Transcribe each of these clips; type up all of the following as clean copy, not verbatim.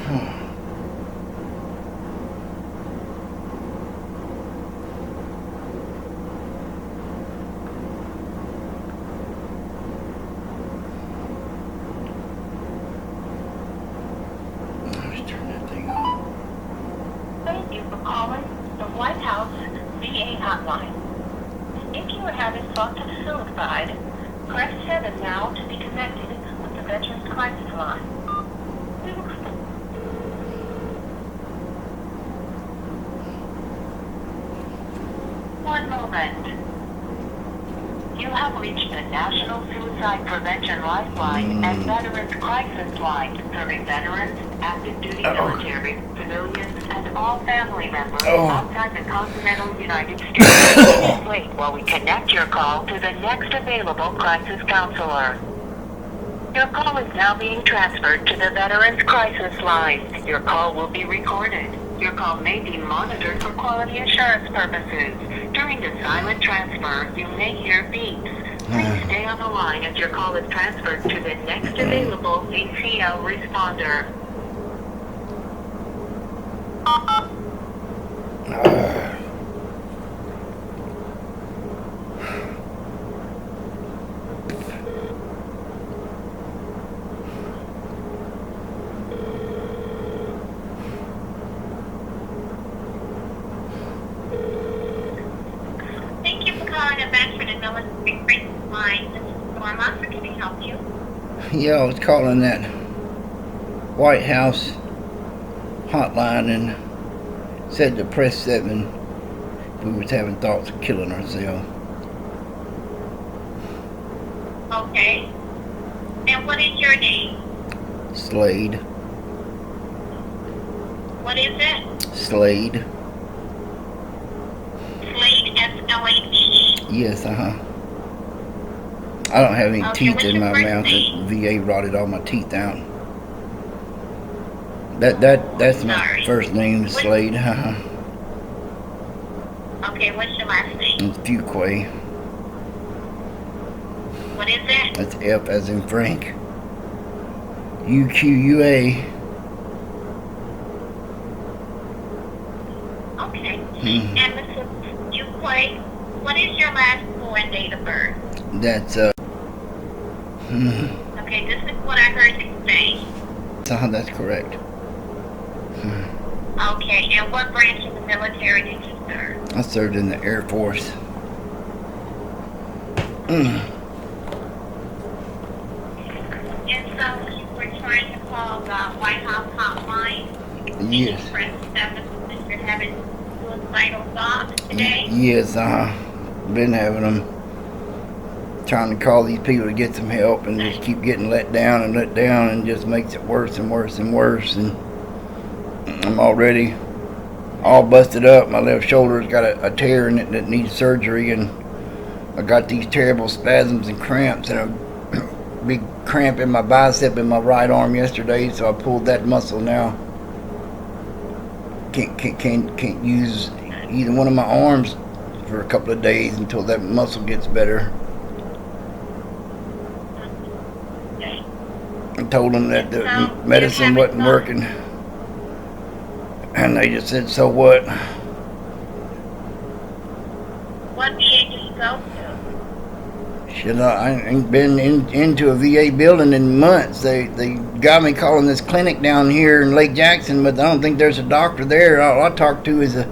Let's turn that thing on. Thank you for calling the White House VA hotline. If you are having thoughts of suicide, press 7 now to be connected with the Veterans Crisis Line. We will One moment. You have reached the National Suicide Prevention Lifeline and Veterans Crisis Line, serving veterans, active duty military, civilians, and all family members outside the continental United States. Wait while we connect your call to the next available crisis counselor. Your call is now being transferred to the Veterans Crisis Line. Your call will be recorded. Your call may be monitored for quality assurance purposes. During the silent transfer, you may hear beeps. Please stay on the line as your call is transferred to the next available ACL responder. Thank you for calling the Veteran and Military Crisis Line. This is Norma. How can I help you? Yeah, I was calling that White House hotline and said to press 7 if we was having thoughts of killing ourselves. Okay. And what is your name? Slade. What is it? Slade. Slade, S-L-A-D-E. Yes, I don't have any Okay, teeth what's in your my first mouth. name? The VA rotted all my teeth out. That's my Sorry. first name, What- Slade. Okay, what's your last name? It's Fuquay. What is it? That's F as in Frank. UQUA. Okay. And Mr. Duquay, what is your last born date of birth? That's Okay, this is what I heard you say. that's correct. Okay, and what branch of the military did you serve? I served in the Air Force. And so you were trying to call the White House hotline? Yes. You press 7 because you're having suicidal thoughts today? Yes, been having them. Trying to call these people to get some help and just keep getting let down and just makes it worse and worse and worse. And I'm already all busted up. My left shoulder's got a tear in it that needs surgery, and I got these terrible spasms and cramps and a big cramp in my bicep in my right arm yesterday, so I pulled that muscle now. Can't use either one of my arms for a couple of days until that muscle gets better. I told them that the medicine wasn't working, and they just said, "So what?" What VA do you go to? Shit, I ain't been into a VA building in months. They got me calling this clinic down here in Lake Jackson, but I don't think there's a doctor there. All I talked to is a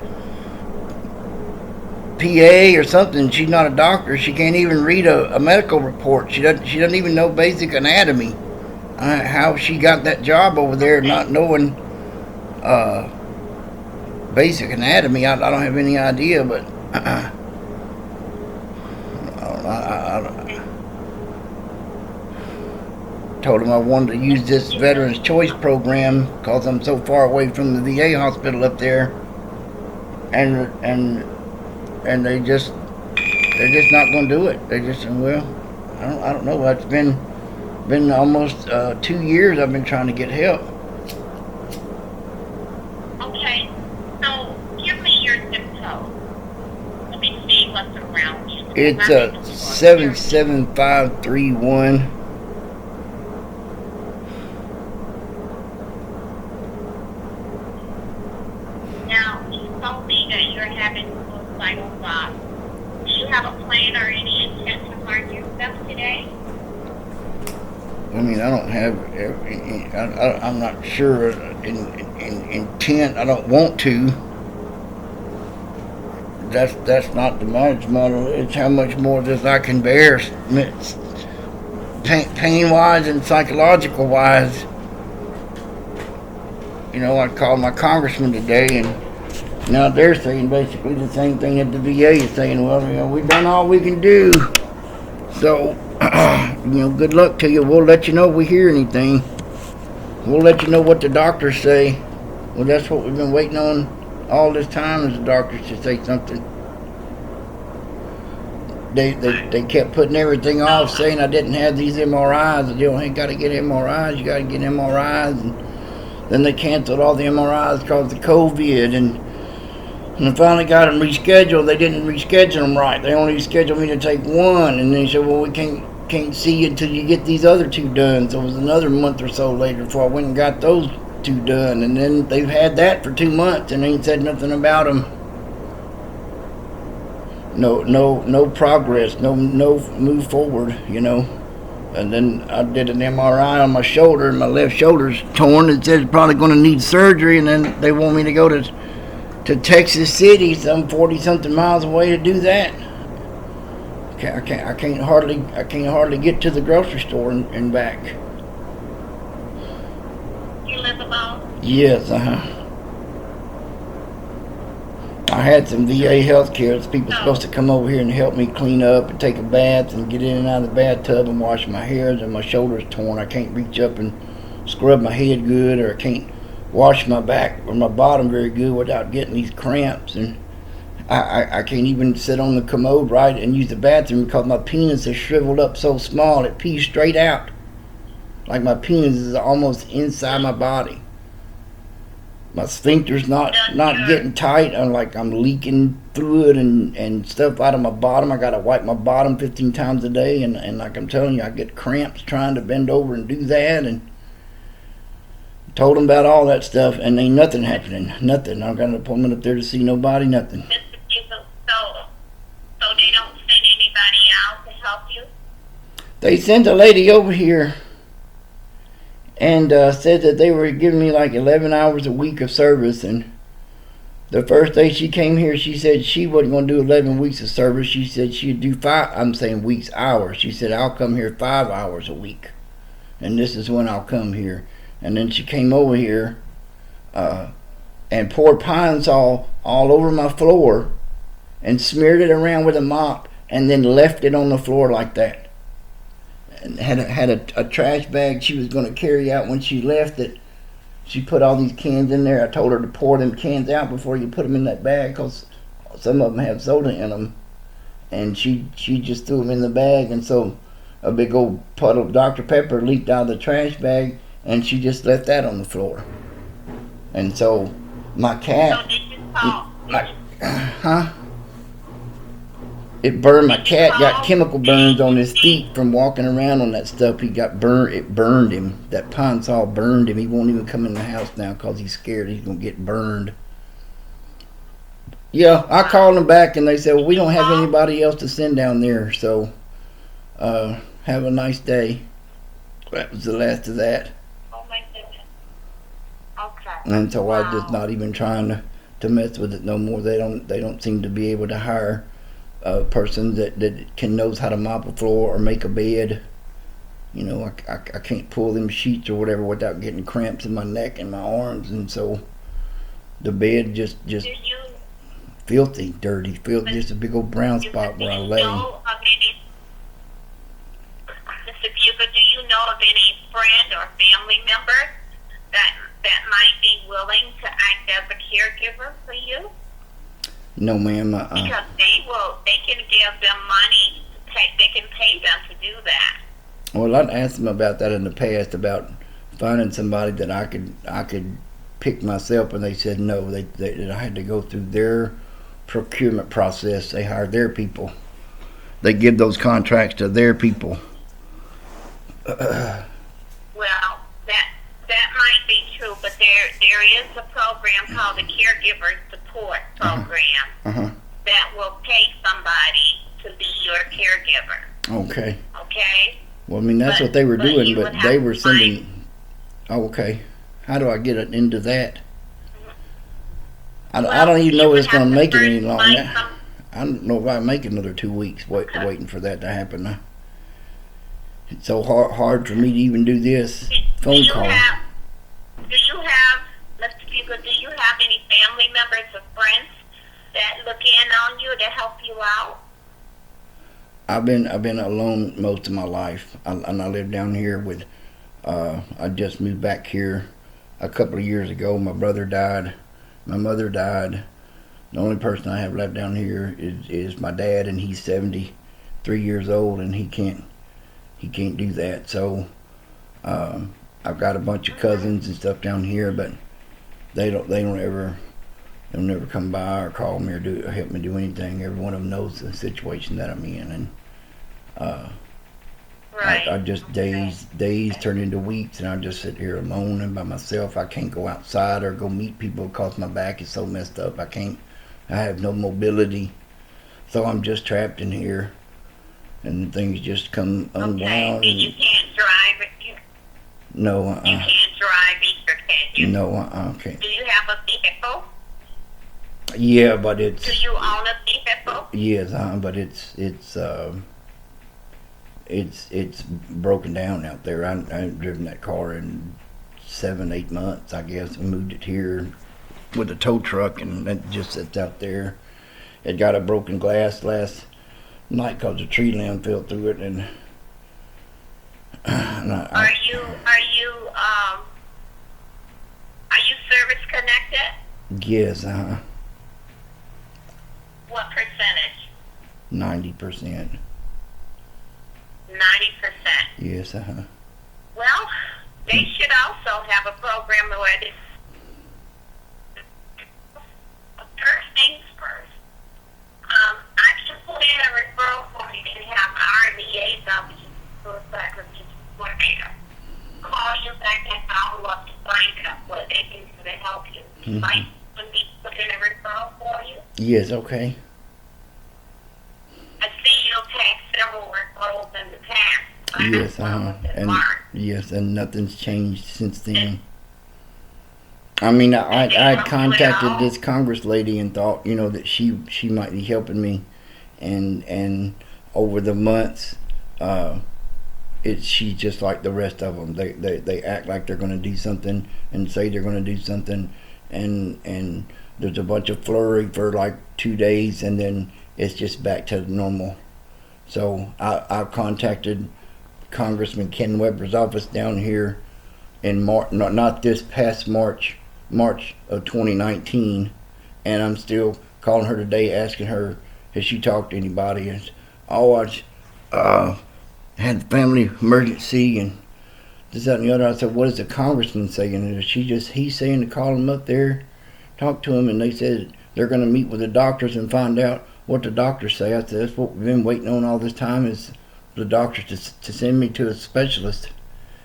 PA or something. She's not a doctor. She can't even read a medical report. She doesn't even know basic anatomy. How she got that job over there not knowing basic anatomy, I don't have any idea, but I told him I wanted to use this Veterans Choice program because I'm so far away from the VA hospital up there, and they're just not going to do it. They just said, well, I don't know. It's been almost 2 years I've been trying to get help. Okay, so give me your zip code. Let me see what's around you. It's 77531. you're having suicidal thoughts. Do you have a plan or any intent to harm yourself today? I mean, I don't have. I'm not sure in intent. I don't want to. That's not the marriage model. It's how much more this I can bear, pain wise and psychological wise. You know, I called my congressman today, and now they're saying basically the same thing that the VA is saying. Well, you know, we've done all we can do. So, you know, good luck to you. We'll let you know if we hear anything. We'll let you know what the doctors say. Well, that's what we've been waiting on all this time, is the doctors to say something. They kept putting everything off, saying I didn't have these MRIs. You ain't got to get MRIs. You got to get MRIs. And then they canceled all the MRIs because of COVID. And I finally got them rescheduled. They didn't reschedule them right. They only scheduled me to take one. And they said, well, we can't see you until you get these other two done. So it was another month or so later before I went and got those two done. And then they've had that for 2 months and ain't said nothing about them. No progress, no move forward, you know. And then I did an MRI on my shoulder, and my left shoulder's torn. It says probably going to need surgery, and then they want me to go to Texas City, some 40-something miles away, to do that. I can't hardly get to the grocery store and back. You live alone? Yes, I had some VA health care. People supposed to come over here and help me clean up and take a bath and get in and out of the bathtub and wash my hair. And my shoulder's torn. I can't reach up and scrub my head good, or I can't wash my back or my bottom very good without getting these cramps. And I can't even sit on the commode right and use the bathroom because my penis is shriveled up so small it pees straight out. Like my penis is almost inside my body. My sphincter's not getting tight. I'm leaking fluid and stuff out of my bottom. I gotta wipe my bottom 15 times a day, and like I'm telling you, I get cramps trying to bend over and do that. And told them about all that stuff, and ain't nothing happening. Nothing. I've got an appointment up there to see nobody. Nothing. So they don't send anybody out to help you? They sent a lady over here and said that they were giving me like 11 hours a week of service. And the first day she came here, she said she wasn't going to do 11 weeks of service. She said she'd do hours. She said, I'll come here 5 hours a week, and this is when I'll come here. And then she came over here and poured Pine Sol all over my floor and smeared it around with a mop and then left it on the floor like that. And had a trash bag she was going to carry out when she left it. She put all these cans in there. I told her to pour them cans out before you put them in that bag, because some of them have soda in them. And she just threw them in the bag, and so a big old puddle of Dr. Pepper leaked out of the trash bag, and she just left that on the floor. And so my cat... So did you call? It burned. My cat got chemical burns on his feet from walking around on that stuff. He got burned. It burned him. That Pine Sol burned him. He won't even come in the house now because he's scared he's going to get burned. Yeah, I called them back and they said, well, we don't have anybody else to send down there, so have a nice day. That was the last of that. Oh my goodness. Okay. And so I'm just not even trying to mess with it no more. They don't seem to be able to hire a person that knows how to mop a floor or make a bed. You know, I can't pull them sheets or whatever without getting cramps in my neck and my arms, and so the bed just filthy, dirty, just a big old brown spot where I lay. Mr. Bugle, do you know of any friend or family member that might be willing to act as a caregiver for you? No, ma'am. Because they can give them money. They can pay them to do that. Well, I'd asked them about that in the past, about finding somebody that I could pick myself, and they said no. That I had to go through their procurement process. They hire their people. They give those contracts to their people. Well, that might be true. too, but there is a program called the Caregiver Support Program that will pay somebody to be your caregiver. Okay. Okay? Well, I mean, that's what they were doing, you but would they have were to find- sending. Oh, okay. How do I get it into that? I Well, don't even you know if would it's going have to to make it any first longer. find some- I don't know if I make another 2 weeks Okay. waiting for that to happen. It's so hard for me to even do this phone call. Do you have, let's see, do you have any family members or friends that look in on you to help you out? I've been alone most of my life, and I live down here with. I just moved back here a couple of years ago. My brother died, my mother died. The only person I have left down here is my dad, and he's 73 years old, and he can't do that. So I've got a bunch of cousins and stuff down here, but they'll never come by or call me or help me do anything. Every one of them knows the situation that I'm in, and Right. I just days turn into weeks, and I just sit here alone and by myself. I can't go outside or go meet people because my back is so messed up. I have no mobility, so I'm just trapped in here, and things just come unwound. Okay, and you can't drive. No, You can't drive either, can you? no, okay. Do you have a vehicle? Yeah, but Do it's you own a vehicle? yes, but it's broken down out there. I haven't driven that car in 7-8 months, I guess. I moved it here with a tow truck, and it just sits out there. It got a broken glass last night because a tree limb fell through it, and Are you service connected? yes, What percentage? 90%. 90%. Yes, Well, they should also have a program where they first things first. I can put in a referral for you and have RVA's office suicide prevention coordinator call you back and follow up to find out what they can do to help you. Like, when we put in a referral for you, yes, okay. I see you've had several referrals in the past. Yes, And and yes, and nothing's changed since then. I mean, I had contacted this Congress lady and thought, that she might be helping me, and over the months, she's just like the rest of them. They act like they're going to do something and say they're going to do something, and there's a bunch of flurry for like 2 days, and then it's just back to normal. So I contacted Congressman Ken Weber's office down here in March, not this past March of 2019, and I'm still calling her today asking her, has she talked to anybody? And I had a family emergency and this, that, and the other. I said, what is the congressman saying? And he's saying to call him up there, talk to him, and they said they're going to meet with the doctors and find out what the doctors say. I said, that's what we've been waiting on all this time, is the doctors to send me to a specialist.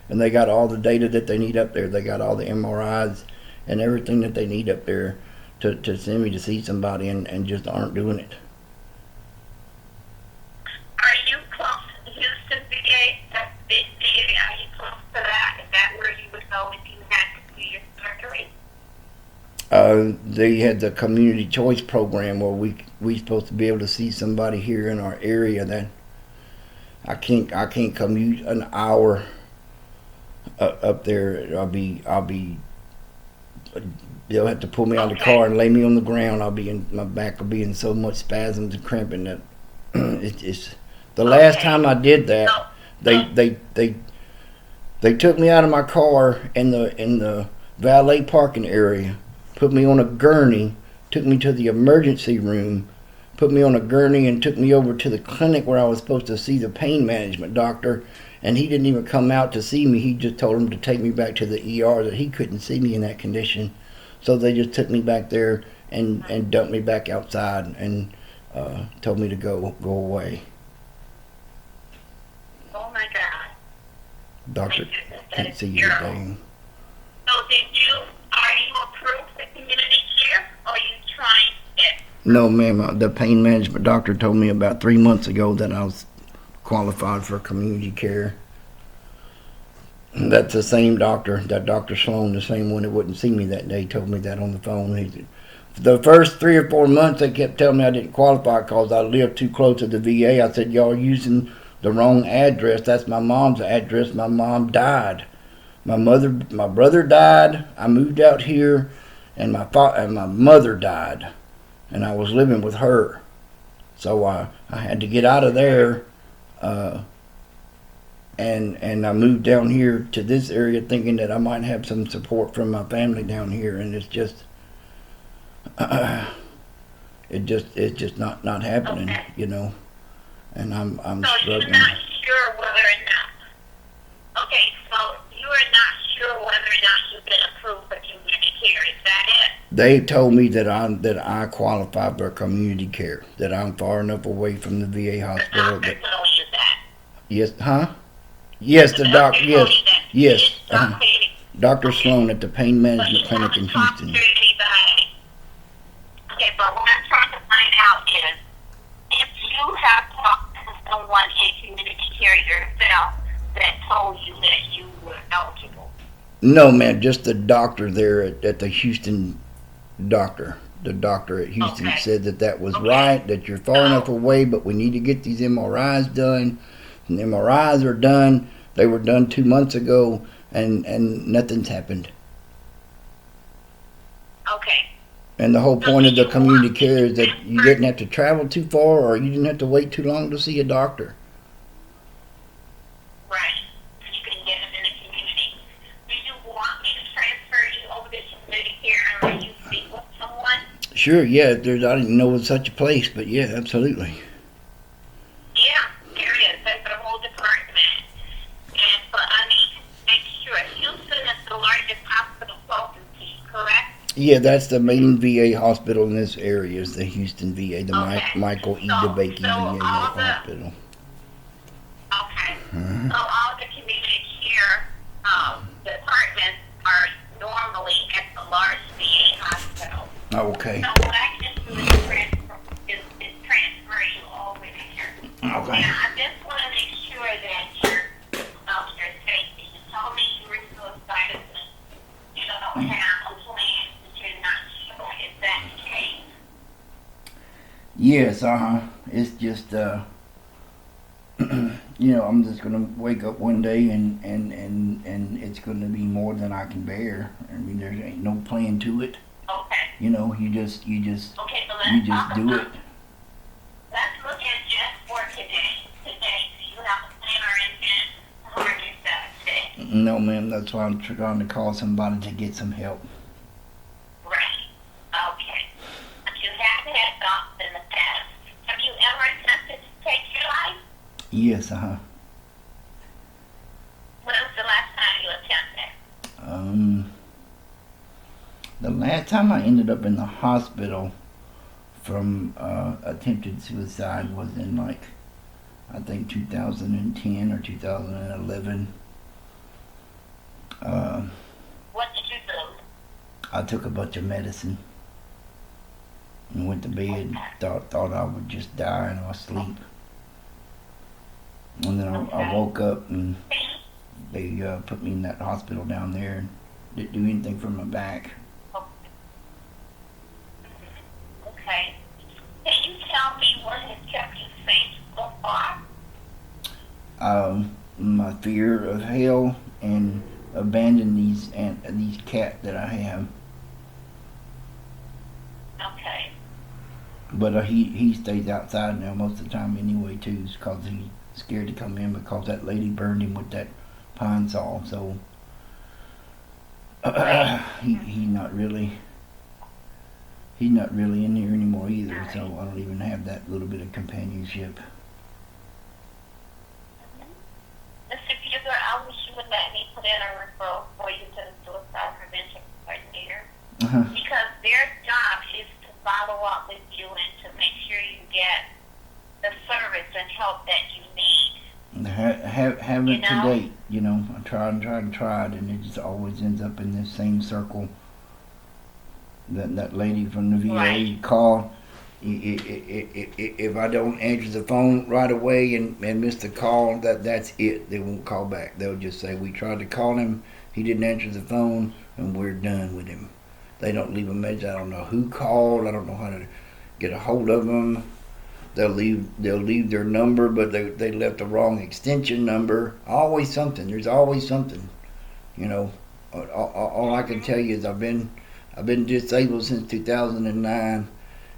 And they got all the data that they need up there. They got all the MRIs and everything that they need up there to send me to see somebody, and just aren't doing it. are you close to Houston VA? That's big VA. Are you close to that? Is that where you would go if you had to do your surgery? They had the community choice program where we supposed to be able to see somebody here in our area. That I can't commute an hour up there. They'll have to pull me out of the car and lay me on the ground. My back will be in so much spasms and cramping that it's the last time I did that. They took me out of my car in the valet parking area, put me on a gurney, took me to the emergency room, put me on a gurney, and took me over to the clinic where I was supposed to see the pain management doctor. And he didn't even come out to see me. He just told him to take me back to the ER, that he couldn't see me in that condition. So they just took me back there and dumped me back outside and told me to go away. Oh my God. Doctor My goodness, that can't is see you terrible. today. So did you No, ma'am. The pain management doctor told me about 3 months ago that I was qualified for community care. That's the same doctor, that Dr. Sloan, the same one that wouldn't see me that day, told me that on the phone. The first 3 or 4 months, they kept telling me I didn't qualify because I lived too close to the VA. I said, y'all using the wrong address. That's my mom's address. My mom died. My brother died. I moved out here, and my mother died, and I was living with her. So I had to get out of there. And I moved down here to this area thinking that I might have some support from my family down here, and it's just it's just not happening, Okay. you know. And I'm So you're struggling. not sure whether or not. Okay, so you are not sure whether or not you've been approved for community care. Is that it? They told me that I qualify for community care, that I'm far enough away from the VA The hospital. doctor That, told you that. yes, huh? Yes, the doctor yes, told you that. yes. It's okay. Dr. Sloan at the pain But management you clinic in haven't talked Houston. to anybody. Okay, but what I'm trying to find out is if you have talked to someone in community care yourself that told you that you were eligible. No, man, just the doctor there at the Houston doctor. The doctor at Houston Okay. said that was Okay. right, that you're far enough away, but we need to get these MRIs done. And the MRIs are done. They were done 2 months ago, and nothing's happened. Okay. And the whole point of the community care is that you didn't have to travel too far, or you didn't have to wait too long to see a doctor. Right. You can get them in the community. Do you want me to transfer you over to community care and let you speak with someone? Sure, yeah. I didn't know of such a place, but yeah, absolutely. Yeah, there is. That's a whole department. And but I need to make sure Houston is the largest hospital closest to you, correct? Yeah, that's the main VA hospital in this area, is the Houston VA, the Okay. Michael E. So- DeBakey so VA all the- hospital. Okay. Mhm. So all the community care departments are normally at the large VA hospital. Okay. So what I can do is transfer you over there. Okay. Now, I just want to make sure that you're safety. You told me you were suicidal. You don't have a plan, but you're not sure. Is that the case? Yes, it's just, you know, I'm just gonna wake up one day and it's gonna be more than I can bear. I mean, there ain't no plan to it. Okay. You know, you just Okay, so you let's just talk do about, it. let's look at just for today. Today, do you have a plan or intent to harm yourself today? No, ma'am, that's why I'm trying to call somebody to get some help. Right. Okay. But you have had thoughts in the past. Have you ever attempted to take your life? Yes, When was the last time you attempted? The last time I ended up in the hospital from attempted suicide was in I think 2010 or 2011. What did you do? I took a bunch of medicine and went to bed. Thought I would just die in my sleep. And then I woke up and they put me in that hospital down there and didn't do anything for my back. Okay. Can you tell me what has kept you safe so far? My fear of hell and abandon these cats that I have. Okay. But he stays outside now most of the time anyway too, because he's scared to come in because that lady burned him with that pine saw. So he's not really in here anymore either. So I don't even have that little bit of companionship. Mr. Peter, I wish you would let me put in a referral for you to the suicide prevention coordinator. Because their job is to follow up with you and to make sure you get the service and help that you need. Haven't You know? to date, you know. I tried, and it just always ends up in this same circle. That lady from the VA Right. called If I don't answer the phone right away and miss the call, that's it. They won't call back. They'll just say, we tried to call him, he didn't answer the phone, and we're done with him. They don't leave a message. I don't know who called. I don't know how to get a hold of them. They'll leave their number, but they left the wrong extension number. Always something. There's always something. You know, all I can tell you is I've been disabled since 2009,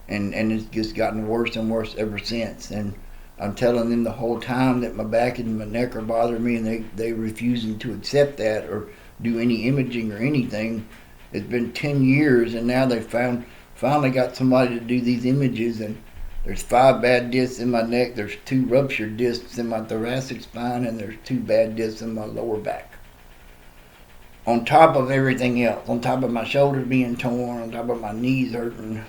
and it's just gotten worse and worse ever since. And I'm telling them the whole time that my back and my neck are bothering me, and they refusing to accept that or do any imaging or anything. It's been 10 years, and now they finally got somebody to do these images, and there's 5 bad discs in my neck, there's 2 ruptured discs in my thoracic spine, and there's 2 bad discs in my lower back. On top of everything else, on top of my shoulders being torn, on top of my knees hurting.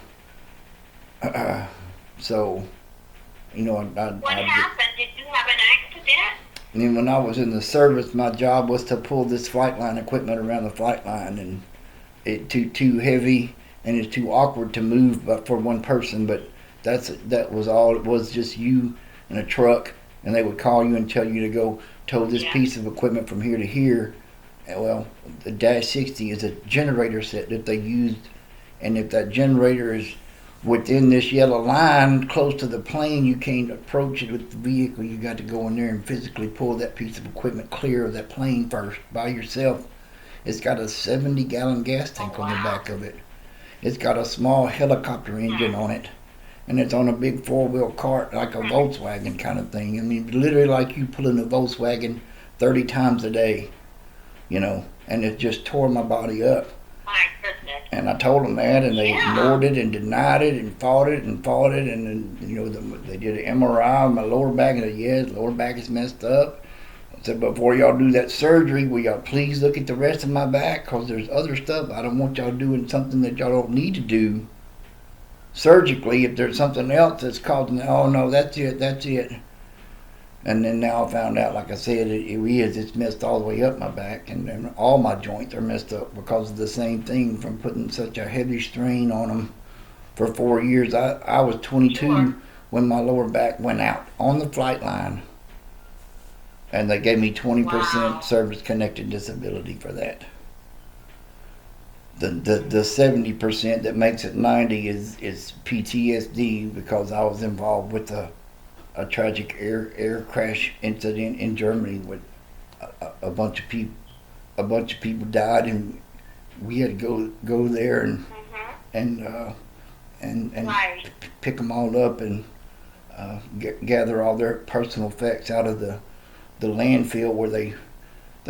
So, you know, What happened? Did you have an accident? And then when I was in the service, my job was to pull this flight line equipment around the flight line, and it too heavy, and it's too awkward to move but for one person. But that was all. It was just you and a truck, and they would call you and tell you to go tow this piece of equipment from here to here. And well, the Dash 60 is a generator set that they used, and if that generator is within this yellow line close to the plane, you can't approach it with the vehicle. You got to go in there and physically pull that piece of equipment clear of that plane first by yourself. It's got a 70-gallon gas tank on the back of it. It's got a small helicopter engine on it, and it's on a big 4-wheel cart like a Volkswagen kind of thing. I mean, literally like you pulling a Volkswagen 30 times a day, you know, and it just tore my body up. My goodness. And I told them that, and they ignored it and denied it and fought it, and then, you know, they did an MRI on my lower back, and said, yes, lower back is messed up. I said, before y'all do that surgery, will y'all please look at the rest of my back, because there's other stuff. I don't want y'all doing something that y'all don't need to do surgically. If there's something else that's causing it, oh no, that's it. And then now I found out, like I said, it's messed all the way up my back, and all my joints are messed up because of the same thing from putting such a heavy strain on them for 4 years. I was 22 when my lower back went out on the flight line, and they gave me 20% service-connected disability for that. The 70% that makes it 90 is PTSD, because I was involved with a tragic air crash incident in Germany with a bunch of people died, and we had to go there and pick them all up and gather all their personal effects out of the landfill where they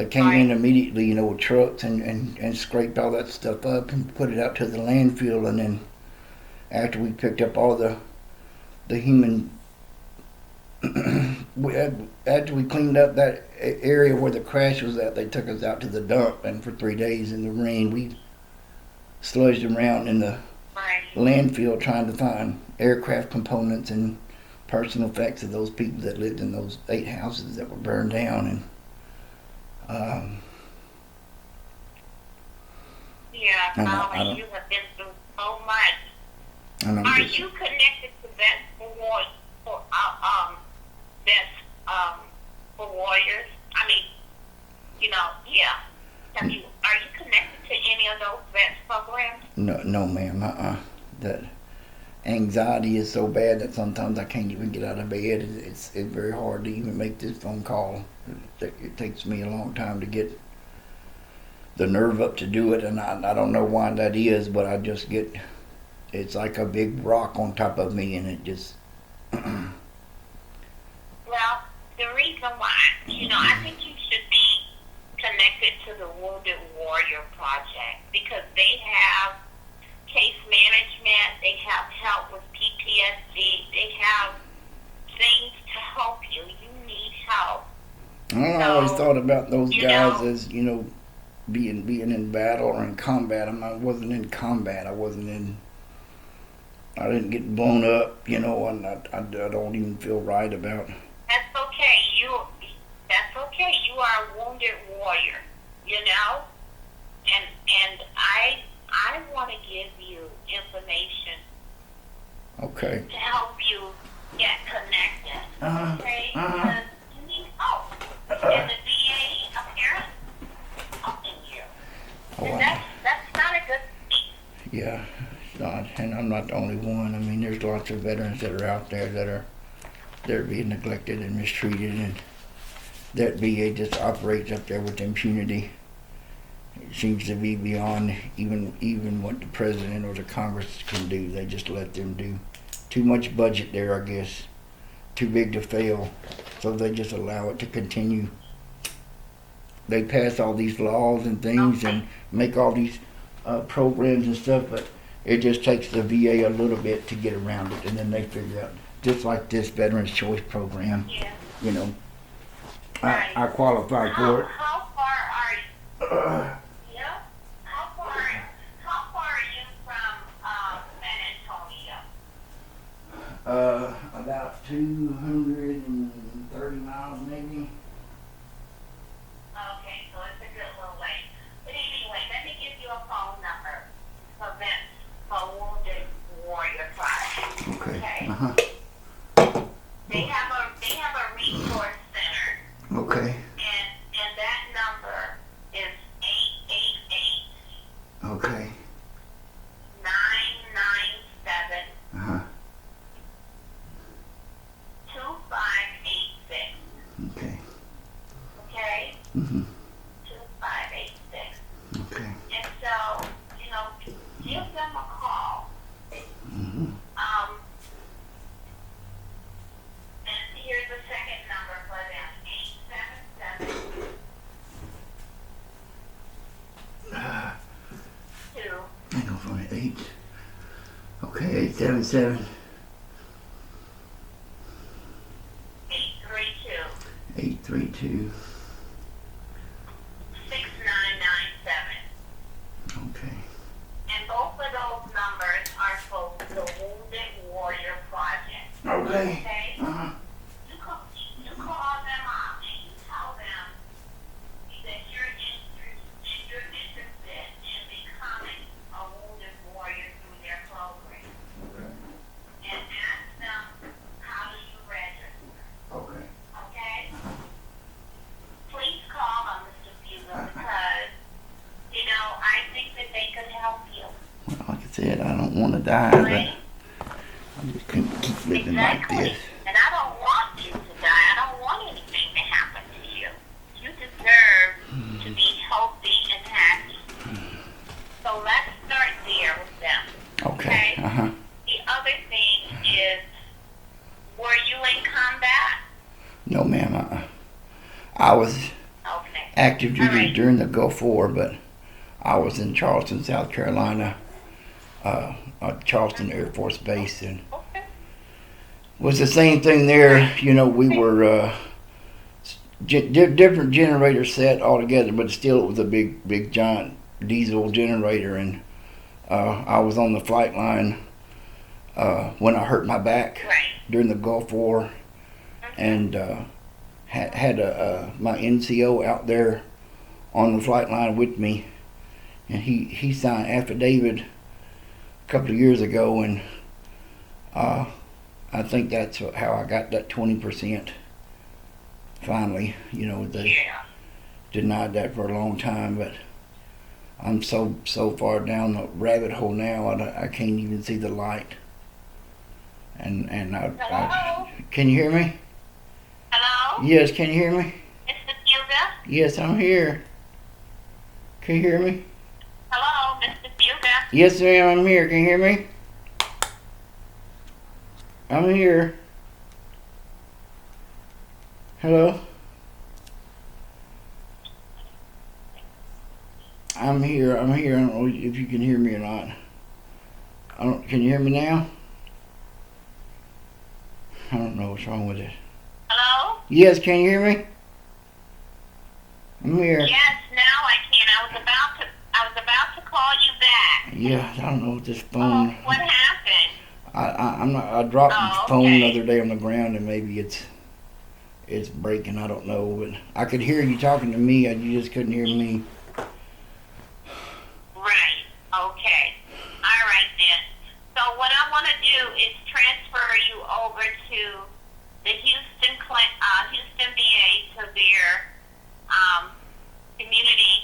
came in immediately, you know, with trucks and scraped all that stuff up and put it out to the landfill. And then after we picked up all the human after we cleaned up that area where the crash was at, they took us out to the dump, and for 3 days in the rain we sludged around in the landfill trying to find aircraft components and personal effects of those people that lived in those 8 houses that were burned down. And Molly, you have been through so much. Are you connected to that for warriors? I mean, you know, are you connected to any of those vets programs? No, ma'am. That anxiety is so bad that sometimes I can't even get out of bed. It's very hard to even make this phone call. It takes me a long time to get the nerve up to do it, and I don't know why that is, but I just get, it's like a big rock on top of me, and it just Well, the reason why, I think you should be connected to the Wounded Warrior Project, because they have case management, they have help with PTSD, they have things to help you. You need help. I always thought about those guys as, being in battle or in combat. I wasn't in combat. I didn't get blown up, and I don't even feel right about. That's okay. That's okay. You are a wounded warrior, and I want to give you information Okay. to help you get connected. Uh-huh. Okay? Uh-huh. Because you need help. And the VA apparently helping you. Oh, And that's not a good thing. yeah, it's not, and I'm not the only one. I mean, there's lots of veterans that are out there that are they're being neglected and mistreated, and that VA just operates up there with impunity. It seems to be beyond even what the president or the Congress can do. They just let them do too much budget there, I guess, too big to fail, so they just allow it to continue. They pass all these laws and things and make all these programs and stuff, but it just takes the VA a little bit to get around it, and then they figure out, just like this Veterans Choice Program, Yeah. you know, Right. I qualify for it. How far are you? Yeah? How far are you from San Antonio? About 230 miles maybe. Okay, so it's a good little way. But anyway, let me give you a phone number for vets for Wounded Warrior Project. Okay. Okay? They have a resource center, Okay. and that number is 888 Okay. 997 Uh-huh. 2586. Okay. Okay? Mhm. 2586. Okay. And so, give them a call. Mhm. And here's the second number for them, 877 Hang on for me. 8. Okay. 877 832 832. 6997. Okay. And both of those numbers are for the Wounded Warrior Project. Okay. Okay? Uh-huh. You call them up and you tell them that you're interested in becoming a Wounded Warrior through their program. Okay. And ask them, how do you register? Okay. Okay? Please call them, Mr. Bugle, because, I think that they could help you. Well, like I said, I don't want to die, Right? but I just can't keep living like Exactly. this. And I don't want you to die. I don't want anything to happen to you. You deserve to be healthy and happy. So let's start there with them. Okay. Uh-huh. The other thing is, were you in combat? No, ma'am. I was Okay. active duty All right. during the Gulf War, but I was in Charleston, South Carolina, at Charleston Air Force Base, and Okay. was the same thing there. We were different generator set altogether, but still it was a big giant diesel generator, and I was on the flight line when I hurt my back Right. during the Gulf War, and had my NCO out there on the flight line with me, and he signed an affidavit a couple of years ago, and I think that's how I got that 20%. Finally, they Yeah. denied that for a long time, but I'm so far down the rabbit hole now, I can't even see the light. And Hello? can you hear me? Hello? Yes, can you hear me? Mr. Bugle? Yes, I'm here. Can you hear me? Hello, Mr. Bugle? Yes, ma'am, I'm here. Can you hear me? I'm here. Hello? I'm here. I don't know if you can hear me or not. Can you hear me now? I don't know what's wrong with it. Hello? Yes, can you hear me? I'm here. Yes, now I can. I was about to call you back. Yeah, I don't know what this Oh, phone. what happened? I'm not. I dropped Oh, the phone the okay. other day on the ground, and maybe it's breaking. I don't know, but I could hear you talking to me. You just couldn't hear me. Right. Okay. All right then. So what I want to do is transfer you over to the Houston VA to their community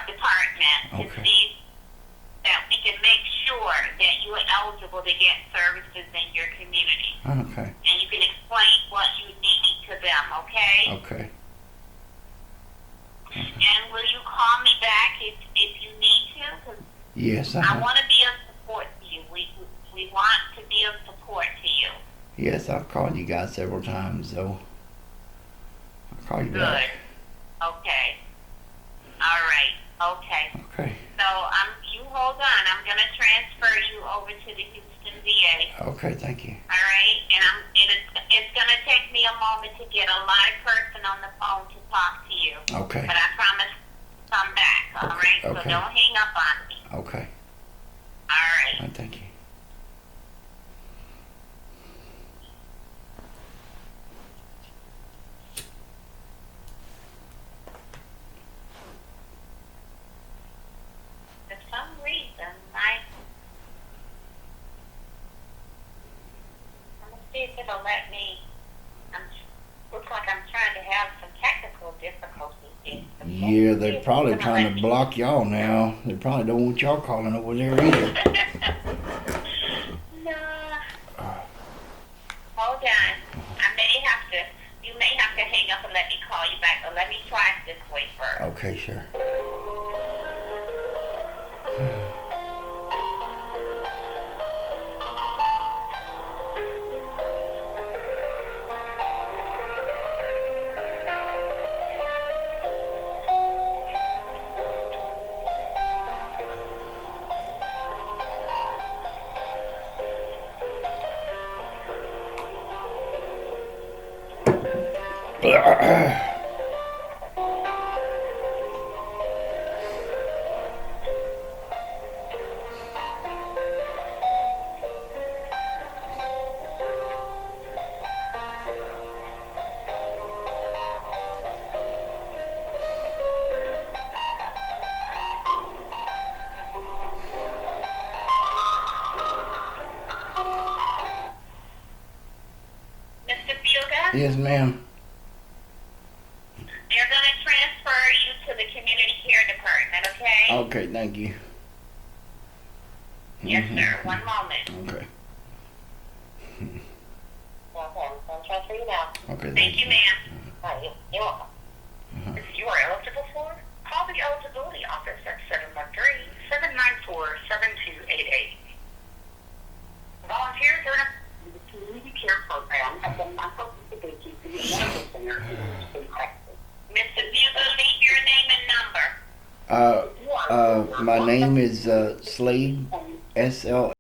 department to Okay. see that we can make sure that you are eligible to get services in your community. Okay. And you can explain what you need to them, okay? Okay. And will you call me back if you need to? 'Cause Yes. I want to be of support to you. We want to be of support to you. Yes, I've called you guys several times, so I'll call you Good. back. Okay. All right. Okay. Okay. So you hold on. I'm gonna transfer you over to the Houston VA. Okay, thank you. All right. And it's gonna take me a moment to get a live person on the phone to talk to you. Okay. But I promise to come back. All Okay, right. So okay. don't hang up on me. Okay. All right. Thank you. For some reason, let me see if it'll let me. Looks like I'm trying to have some technical difficulties here. Yeah, they're probably trying to block y'all now. They probably don't want y'all calling over there either. No. Hold on. You may have to hang up and let me call you back, but let me try it this way first. Okay, sure. Mr. Fuga, Yes, ma'am. they're going to transfer you to the community care department, okay? Okay, thank you. Yes, sir. One moment. Okay. Okay, I'll transfer you now. Okay, Thank you, ma'am. You're welcome. Uh-huh. If you are eligible for, call the eligibility office at 713-794-7288. Volunteers are in the community care program at the Michael Disability Medical Center in Texas. Mr. Bugle, leave your name and number. My name is Slade, SL